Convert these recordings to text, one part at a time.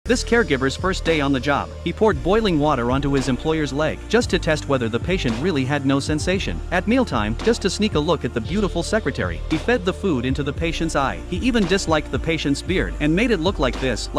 This caregiver's first day on the job, he poured boiling water onto his employer's leg, just to test whether the patient really had no sensation. At mealtime, just to sneak a look at the beautiful secretary, he fed the food into the patient's eye. He even disliked the patient's beard, and made it look like this,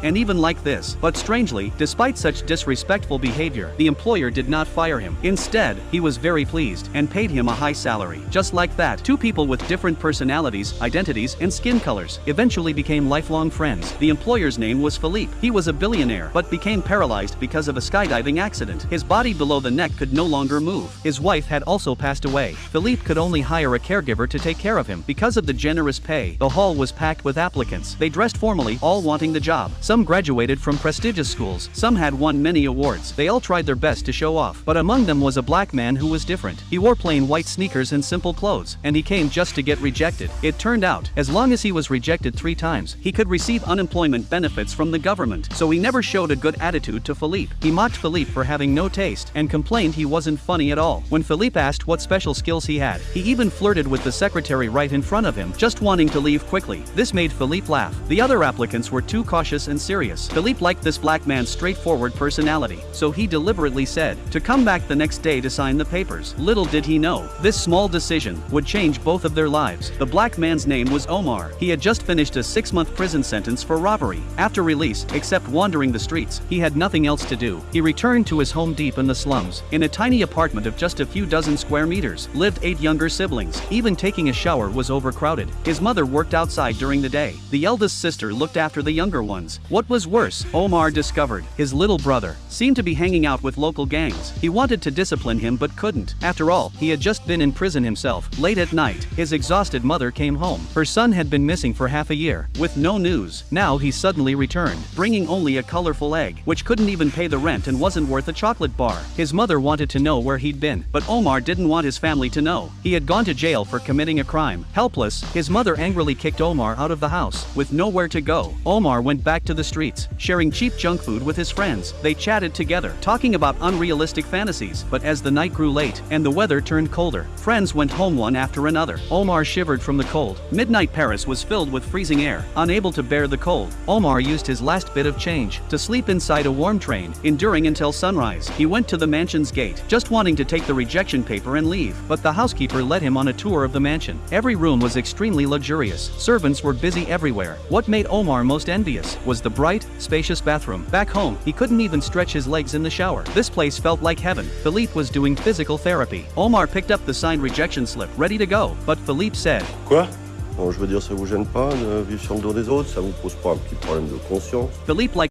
and even like this. But strangely, despite such disrespectful behavior, the employer did not fire him. Instead, he was very pleased, and paid him a high salary. Just like that, two people with different personalities, identities, and skin colors eventually became lifelong friends. The employer's name was Philippe. He was a billionaire, but became paralyzed because of a skydiving accident. His body below the neck could no longer move. His wife had also passed away. Philippe could only hire a caregiver to take care of him. Because of the generous pay, the hall was packed with applicants. They dressed formally, all wanting the job. Some graduated from prestigious schools. Some had won many awards. They all tried their best to show off. But among them was a black man who was different. He wore plain white sneakers and simple clothes, and he came just to get rejected. It turned out, as long as he was rejected 3 times, he could receive unemployment benefits from the government. So he never showed a good attitude to Philippe. He mocked Philippe for having no taste, and complained he wasn't funny at all. When Philippe asked what special skills he had, he even flirted with the secretary right in front of him, just wanting to leave quickly. This made Philippe laugh. The other applicants were too cautious and serious. Philippe liked this black man's straightforward personality, so he deliberately said to come back the next day to sign the papers. Little did he know, this small decision would change both of their lives. The black man's name was Omar. He had just finished a 6-month prison sentence for robbery. After release, except wandering the streets, he had nothing else to do. He returned to his home deep in the slums. In a tiny apartment of just a few dozen square meters, lived 8 younger siblings. Even taking a shower was overcrowded. His mother worked outside during the day. The eldest sister looked after the younger ones. What was worse, Omar discovered his little brother seemed to be hanging out with local gangs. He wanted to discipline him but couldn't. After all, he had just been in prison himself. Late at night, his exhausted mother came home. Her son had been missing for half a year, with no news. Now he suddenly returned, bringing only a colorful egg, which couldn't even pay the rent and wasn't worth a chocolate bar. His mother wanted to know where he'd been, but Omar didn't want his family to know. He had gone to jail for committing a crime. Helpless, his mother angrily kicked Omar out of the house. With nowhere to go, Omar went back to the streets, sharing cheap junk food with his friends. They chatted together, talking about unrealistic fantasies. But as the night grew late, and the weather turned colder, friends went home one after another. Omar shivered from the cold. Midnight Paris was filled with freezing air. Unable to bear the cold, Omar used his last bit of change to sleep inside a warm train, enduring until sunrise. He went to the mansion's gate, just wanting to take the rejection paper and leave. But the housekeeper led him on a tour of the mansion. Every room was extremely luxurious. Servants were busy everywhere. What made Omar most envious was the bright, spacious bathroom. Back home, he couldn't even stretch his legs in the shower. This place felt like heaven. Philippe was doing physical therapy. Omar picked up the signed rejection slip, ready to go. But Philippe said, Quoi? Bon, je veux dire, ça vous gêne pas de vivre sur le dos des autres? Ça vous pose pas un petit problème de conscience? Philippe liked